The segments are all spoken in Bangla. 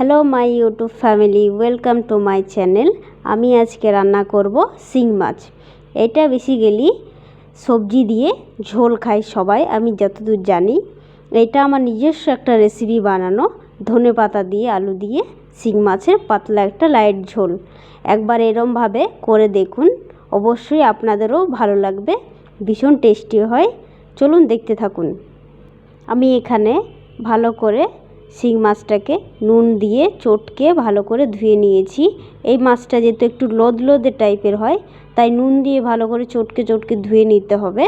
Hello my YouTube family, welcome to my channel. আমি আজকে রান্না করব শিং মাছ। এটা বেসিক্যালি সবজি দিয়ে ঝোল খায় সবাই, আমি যতদূর জানি। এটা আমার নিজস্ব একটা রেসিপি বানানো, ধনেপাতা দিয়ে আলু দিয়ে শিং মাছের পাতলা একটা লাইট ঝোল। একবার এরমভাবে করে দেখুন, অবশ্যই আপনাদেরও ভালো লাগবে, ভীষণ টেস্টি হয়। চলুন দেখতে থাকুন। আমি এখানে ভালো করে শিং মাছটাকে নুন দিয়ে চটকে ভালো করে ধুয়ে নিয়েছি। এই মাছটা যেহেতু একটু লোদলোদে টাইপের হয়, তাই নুন দিয়ে ভালো করে চটকে চটকে ধুয়ে নিতে হবে।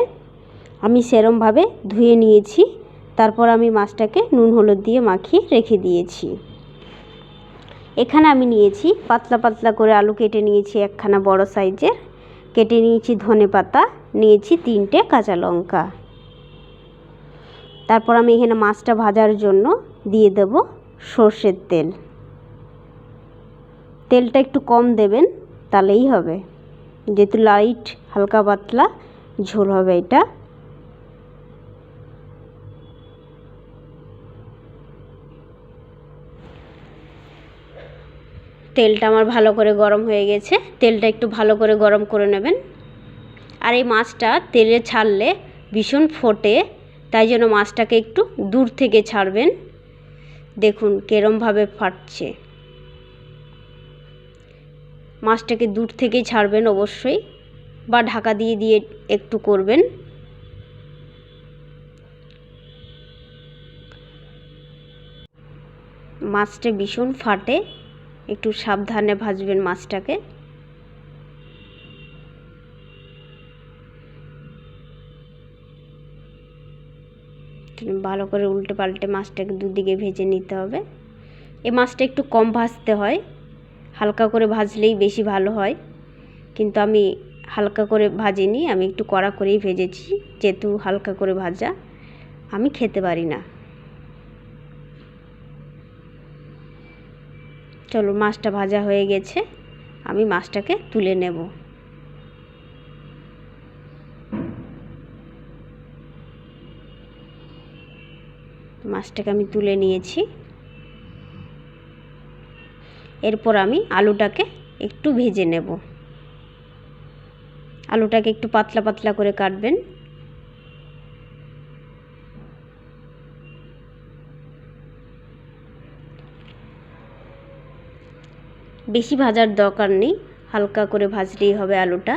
আমি সেরমভাবে ধুয়ে নিয়েছি। তারপর আমি মাছটাকে নুন হলুদ দিয়ে মাখিয়ে রেখে দিয়েছি। এখানে আমি নিয়েছি পাতলা পাতলা করে আলু কেটে নিয়েছি, একখানা বড় সাইজের কেটে নিয়েছি, ধনেপাতা নিয়েছি, 3টে কাঁচা লঙ্কা। তারপর আমি এখানে মাছটা ভাজার জন্য দিয়ে দেব সর্ষের তেল। তেলটা একটু কম দেবেন, তাহলেই হবে, যেহেতু লাইট হালকা পাতলা ঝোল হবে এটা। তেলটা আমার ভালো করে গরম হয়ে গেছে, তেলটা একটু ভালো করে গরম করে নেবেন। আর এই মাছটা তেলে ছাড়লে ভীষণ ফোটে, তাই জন্য মাছটাকে একটু দূর থেকে ছাড়বেন। দেখুন কেরমভাবে ফাটছে। মাছটাকে দূর থেকেই ছাড়বেন অবশ্যই, বা ঢাকা দিয়ে দিয়ে একটু করবেন। মাছটা ভীষণ ফাটে, একটু সাবধানে ভাজবেন মাছটাকে। ভালো করে উল্টে পাল্টে মাছটাকে দুদিকে ভেজে নিতে হবে। এই মাছটা একটু কম ভাজতে হয়, হালকা করে ভাজলেই বেশি ভালো হয়। কিন্তু আমি হালকা করে ভাজিনি, আমি একটু কড়া করেই ভেজেছি, যেহেতু হালকা করে ভাজা আমি খেতে পারি না। চলো, মাছটা ভাজা হয়ে গেছে, আমি মাছটাকে তুলে নেব। মাছটাকে আমি তুলে নিয়েছি। এরপর আমি আলুটাকে একটু ভেজে নেব। আলুটাকে একটু পাতলা পাতলা করে কাটবেন। বেশি ভাজার দরকার নেই, হালকা করে ভাজলেই হবে আলুটা।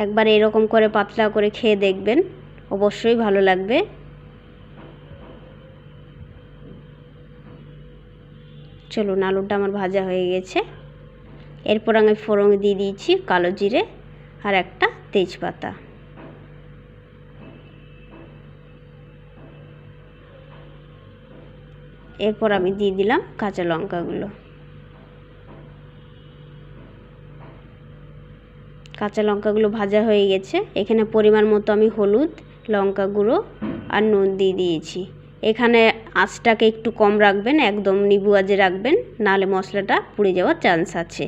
একবার এরকম করে পাতলা করে খেয়ে দেখবেন, অবশ্যই ভালো লাগবে। চলুন, আলুটা আমার ভাজা হয়ে গেছে। এরপর আমি ফোড়ন দিয়ে দিয়েছি কালো জিরে আর একটা তেজপাতা। এরপর আমি দিয়ে দিলাম কাঁচা লঙ্কাগুলো। কাঁচা লঙ্কাগুলো ভাজা হয়ে গেছে। এখানে পরিমাণ মতো আমি হলুদ, লঙ্কা গুঁড়ো আর নুন দিয়ে দিয়েছি। এখানে আঁচটাকে একটু কম রাখবেন, একদম নিবু আঁচে রাখবেন, নাহলে মশলাটা পুড়ে যাওয়ার চান্স আছে।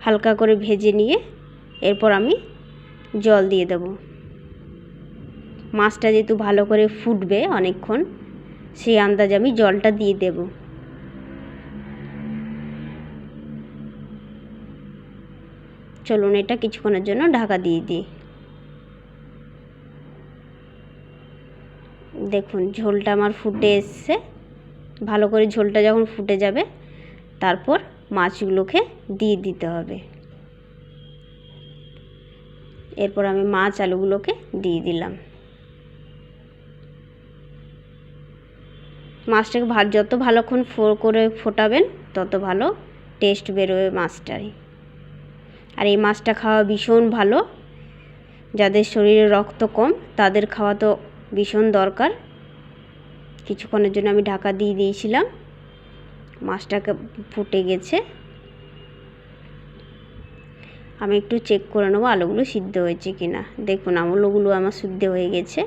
হালকা করে ভেজে নিয়ে এরপর আমি জল দিয়ে দেব। মাছটা যেহেতু ভালো করে ফুটবে অনেকক্ষণ, সেই আন্দাজে আমি জলটা দিয়ে দেব। চলুন, এটা কিছুক্ষণের জন্য ঢাকা দিয়ে দিই। দেখুন ঝোলটা আমার ফুটে এসছে। ভালো করে ঝোলটা যখন ফুটে যাবে, তারপর মাছগুলোকে দিয়ে দিতে হবে। এরপর আমি মাছ আলুগুলোকে দিয়ে দিলাম। মাছটাকে যত ভালোক্ষণ করে ফোটাবেন, তত ভালো টেস্ট বেরোবে মাছটায়। আর এই মাছটা খাওয়া ভীষণ ভালো, যাদের শরীরে রক্ত কম তাদের খাওয়া তো ভীষণ দরকার। কিছুক্ষণের জন্য আমি ঢাকা দিয়ে দিয়েছিলাম। মাছটাকে ফুটে গেছে। আমি একটু চেক করে নেবো আলুগুলো সিদ্ধ হয়েছে কিনা। দেখুন আলুগুলো আমার সিদ্ধ হয়ে গেছে।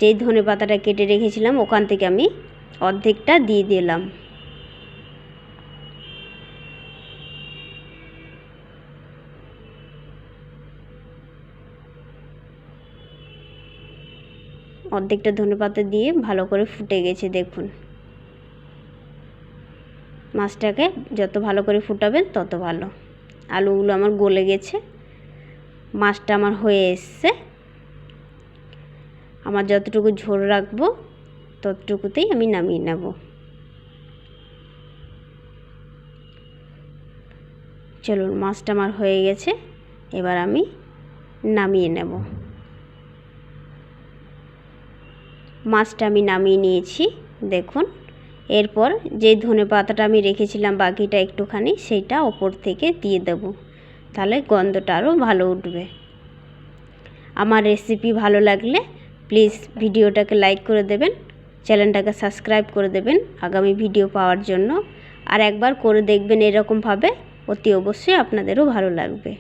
যেই ধনেপাতাটা কেটে রেখেছিলাম ওখান থেকে আমি অর্ধেকটা দিয়ে দিলাম। অর্ধেকটা ধনেপাতা দিয়ে ভালো করে ফুটে গেছে। দেখুন, মাছটাকে যত ভালো করে ফুটাবেন তত ভালো। আলুগুলো আমার গলে গেছে, মাছটা আমার হয়ে এসছে। আমার যতটুকু ঝোল রাখবো ততটুকুতেই আমি নামিয়ে নেব। চলুন, মাছটা আমার হয়ে গেছে, এবার আমি নামিয়ে নেব। মাছটা আমি নামিয়ে নিয়েছি। দেখুন, এরপর যে ধনেপাতাটা আমি রেখেছিলাম বাকিটা একটুখানি, সেইটা ওপর থেকে দিয়ে দেব, তাহলে গন্ধটা আরও ভালো উঠবে। আমার রেসিপি ভালো লাগলে প্লিজ ভিডিওটাকে লাইক করে দেবেন, চ্যানেলটাকে সাবস্ক্রাইব করে দেবেন আগামী ভিডিও পাওয়ার জন্য। আর একবার করে দেখবেন এরকমভাবে, অতি অবশ্যই আপনাদেরও ভালো লাগবে।